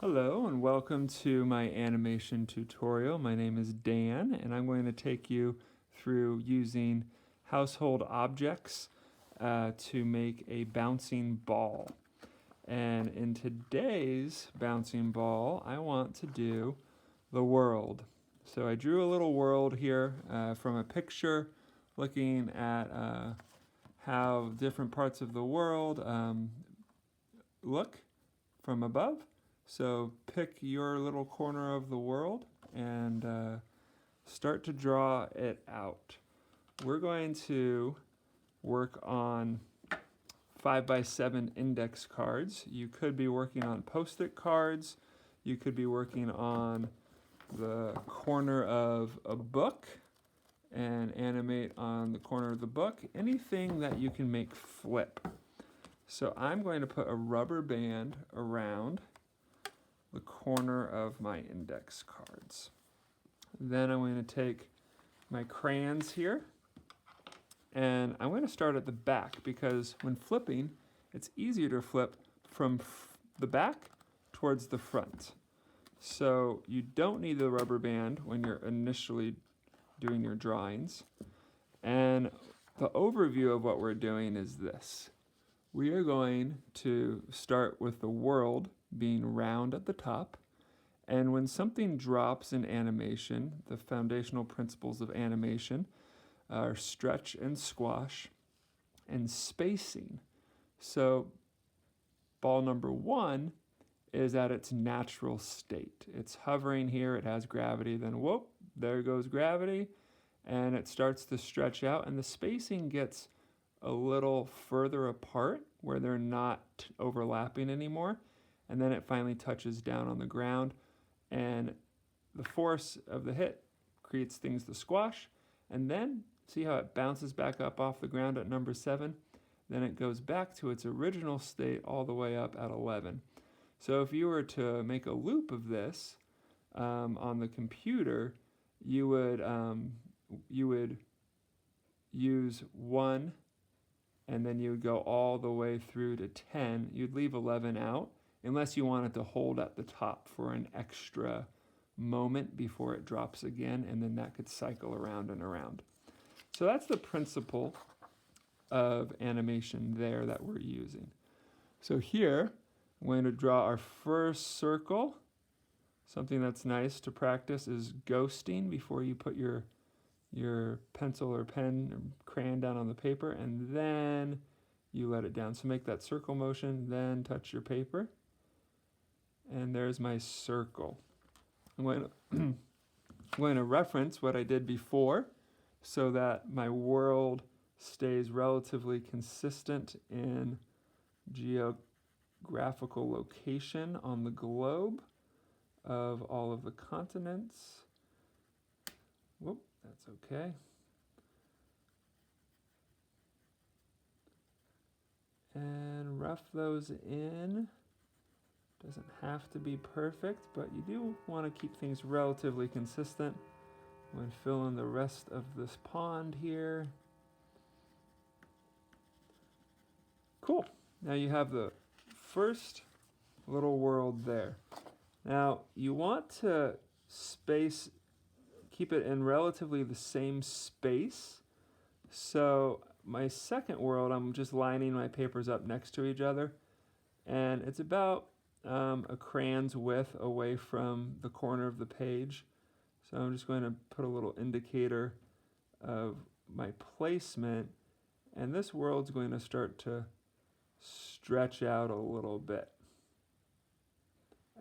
Hello and welcome to my animation tutorial. My name is Dan and I'm going to take you through using household objects to make a bouncing ball. And in today's bouncing ball, I want to do the world. So I drew a little world here from a picture looking at how different parts of the world look from above. So pick your little corner of the world and start to draw it out. We're going to work on 5x7 index cards. You could be working on post-it cards. You could be working on the corner of a book and animate on the corner of the book. Anything that you can make flip. So I'm going to put a rubber band around the corner of my index cards. Then I'm going to take my crayons here and I'm going to start at the back because when flipping, it's easier to flip from the back towards the front. So you don't need the rubber band when you're initially doing your drawings. And the overview of what we're doing is this. We are going to start with the world being round at the top, and when something drops in animation, the foundational principles of animation are stretch and squash and spacing. So ball number one is at its natural state. It's hovering here, it has gravity, then whoop, there goes gravity, and it starts to stretch out, and the spacing gets a little further apart where they're not overlapping anymore, and then it finally touches down on the ground, and the force of the hit creates things to squash, and then see how it bounces back up off the ground at number 7, then it goes back to its original state all the way up at 11. So if you were to make a loop of this on the computer, you would use 1 and then you would go all the way through to 10. You'd leave 11 out unless you wanted to hold at the top for an extra moment before it drops again, and then that could cycle around and around. So that's the principle of animation there that we're using. So here, I'm going to draw our first circle. Something that's nice to practice is ghosting before you put your pencil or pen or crayon down on the paper, and then you let it down. So make that circle motion, then touch your paper. And there's my circle. I'm going to reference what I did before so that my world stays relatively consistent in geographical location on the globe of all of the continents. Whoop, that's okay. And rough those in. Doesn't have to be perfect, but you do want to keep things relatively consistent when filling the rest of this pond here. Cool. Now you have the first little world there. Now you want to keep it in relatively the same space. So my second world, I'm just lining my papers up next to each other, and it's about a crayon's width away from the corner of the page. So I'm just going to put a little indicator of my placement, and this world's going to start to stretch out a little bit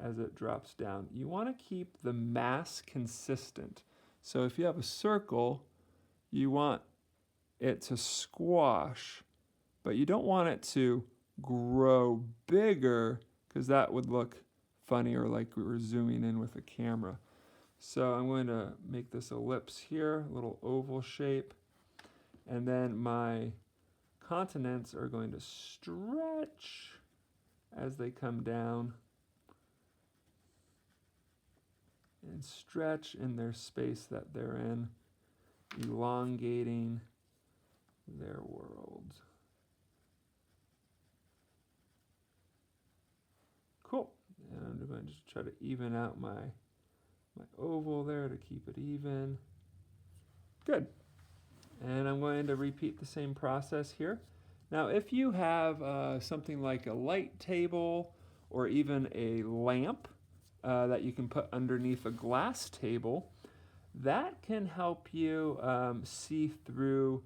as it drops down. You want to keep the mass consistent. So if you have a circle, you want it to squash, but you don't want it to grow bigger because that would look funny or like we were zooming in with a camera. So I'm going to make this ellipse here, a little oval shape, and then my continents are going to stretch as they come down and stretch in their space that they're in, elongating their world. Cool. And I'm going to just try to even out my oval there to keep it even. Good. And I'm going to repeat the same process here. Now, if you have something like a light table or even a lamp that you can put underneath a glass table, that can help you see through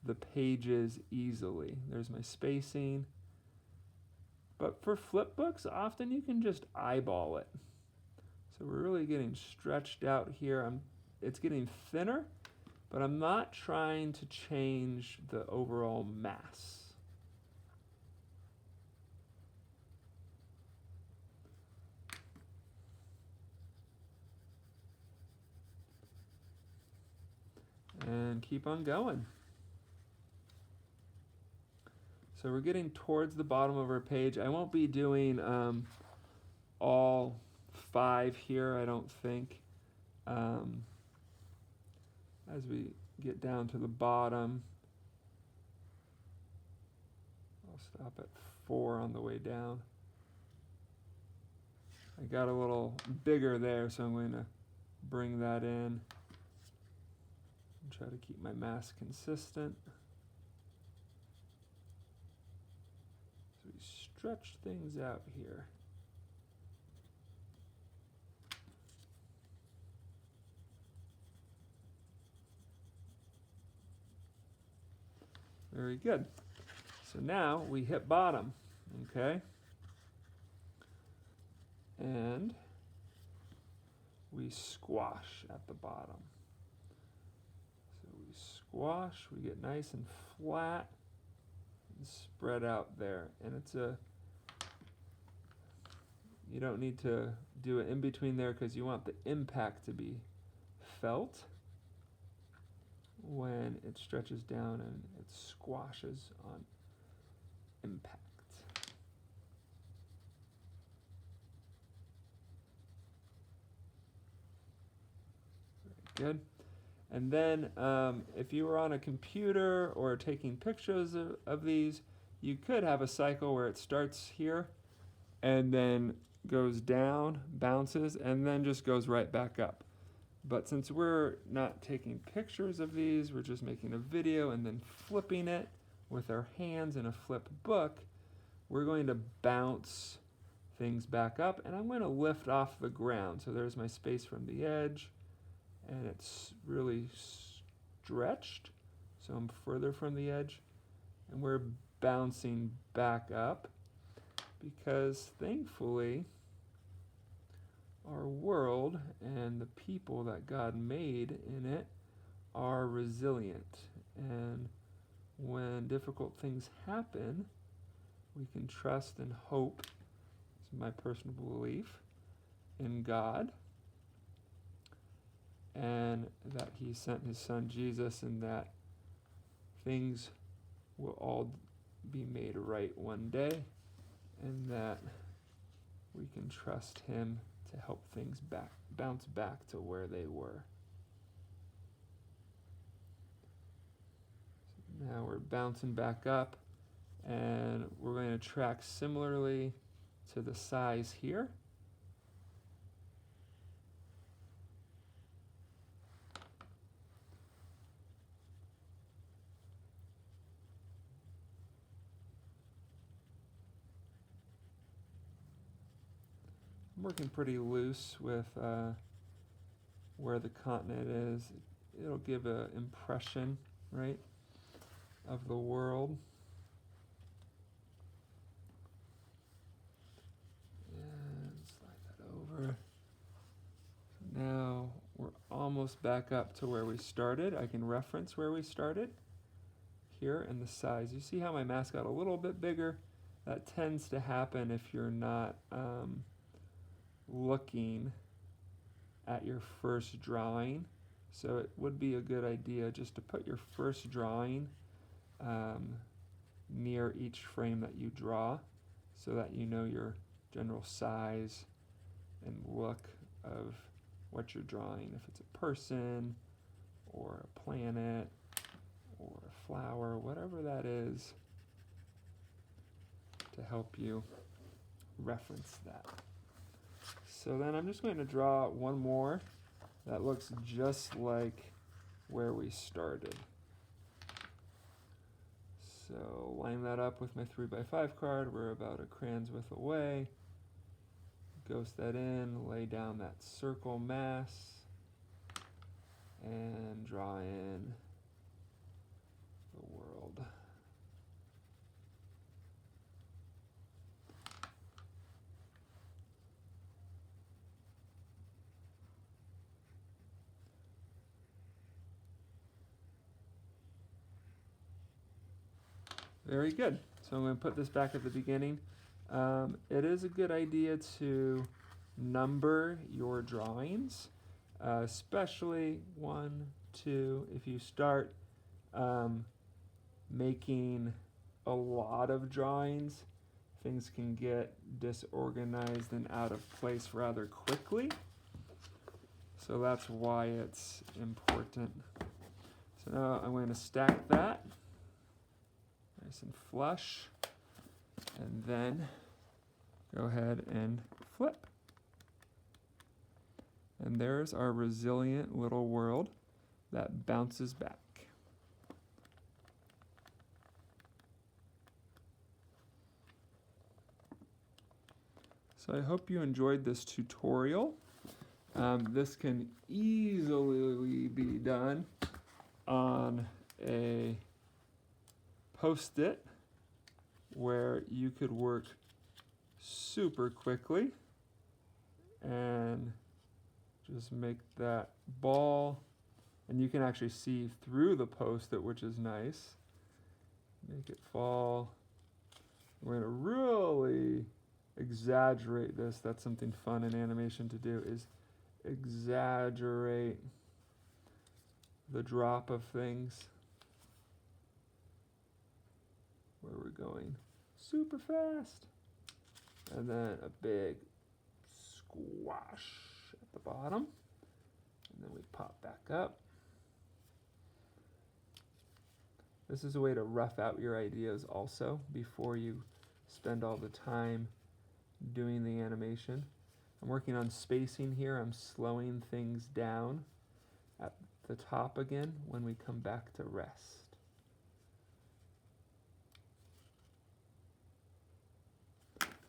the pages easily. There's my spacing. But for flip books, often you can just eyeball it. So we're really getting stretched out here. It's getting thinner, but I'm not trying to change the overall mass. And keep on going. So we're getting towards the bottom of our page. I won't be doing all 5 here, I don't think. As we get down to the bottom, I'll stop at 4 on the way down. I got a little bigger there, so I'm going to bring that in and try to keep my mass consistent. So we stretch things out here. Very good. So now we hit bottom, okay? And we squash at the bottom. So we squash, we get nice and flat and spread out there. And you don't need to do it in between there because you want the impact to be felt when it stretches down and it squashes on impact. Very good. And then if you were on a computer or taking pictures of these, you could have a cycle where it starts here and then goes down, bounces, and then just goes right back up. But since we're not taking pictures of these, we're just making a video and then flipping it with our hands in a flip book, we're going to bounce things back up, and I'm going to lift off the ground. So there's my space from the edge, and it's really stretched, so I'm further from the edge, and we're bouncing back up because thankfully our world and the people that God made in it are resilient, and when difficult things happen, we can trust and hope, it's my personal belief, in God, and that He sent His Son Jesus, and that things will all be made right one day, and that we can trust Him to help things bounce back to where they were. So now we're bouncing back up, and we're going to track similarly to the size here. I'm working pretty loose with where the continent is. It'll give an impression, right, of the world. And slide that over. So now we're almost back up to where we started. I can reference where we started here and the size. You see how my mask got a little bit bigger? That tends to happen if you're not looking at your first drawing. So it would be a good idea just to put your first drawing near each frame that you draw so that you know your general size and look of what you're drawing. If it's a person or a planet or a flower, whatever that is, to help you reference that. So then I'm just going to draw one more that looks just like where we started. So line that up with my 3x5 card. We're about a crayon width away. Ghost that in, lay down that circle mass, and draw in the world. Very good. So I'm going to put this back at the beginning. It is a good idea to number your drawings, especially 1, 2. If you start making a lot of drawings, things can get disorganized and out of place rather quickly. So that's why it's important. So now I'm going to stack that nice and flush, and then go ahead and flip. And there's our resilient little world that bounces back. So I hope you enjoyed this tutorial. This can easily be done on a Post-it where you could work super quickly and just make that ball, and you can actually see through the Post-it, which is nice. Make it fall. We're going to really exaggerate this. That's something fun in animation to do, is exaggerate the drop of things. Where we're going super fast. And then a big squash at the bottom. And then we pop back up. This is a way to rough out your ideas also before you spend all the time doing the animation. I'm working on spacing here. I'm slowing things down at the top again when we come back to rest.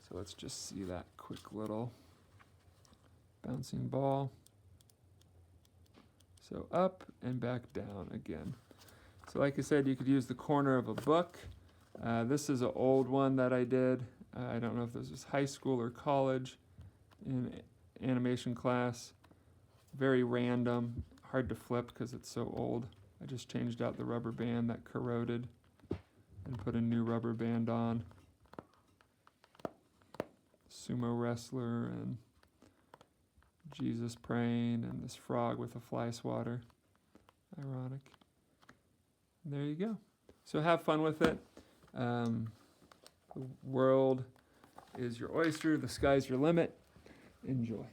So let's just see that quick little bouncing ball. So up and back down again. So like I said, you could use the corner of a book. This is an old one that I did. I don't know if this was high school or college in animation class. Very random, hard to flip because it's so old. I just changed out the rubber band that corroded and put a new rubber band on. Sumo wrestler and Jesus praying and this frog with a fly swatter. Ironic. And there you go. So have fun with it. The world is your oyster. The sky's your limit. Enjoy.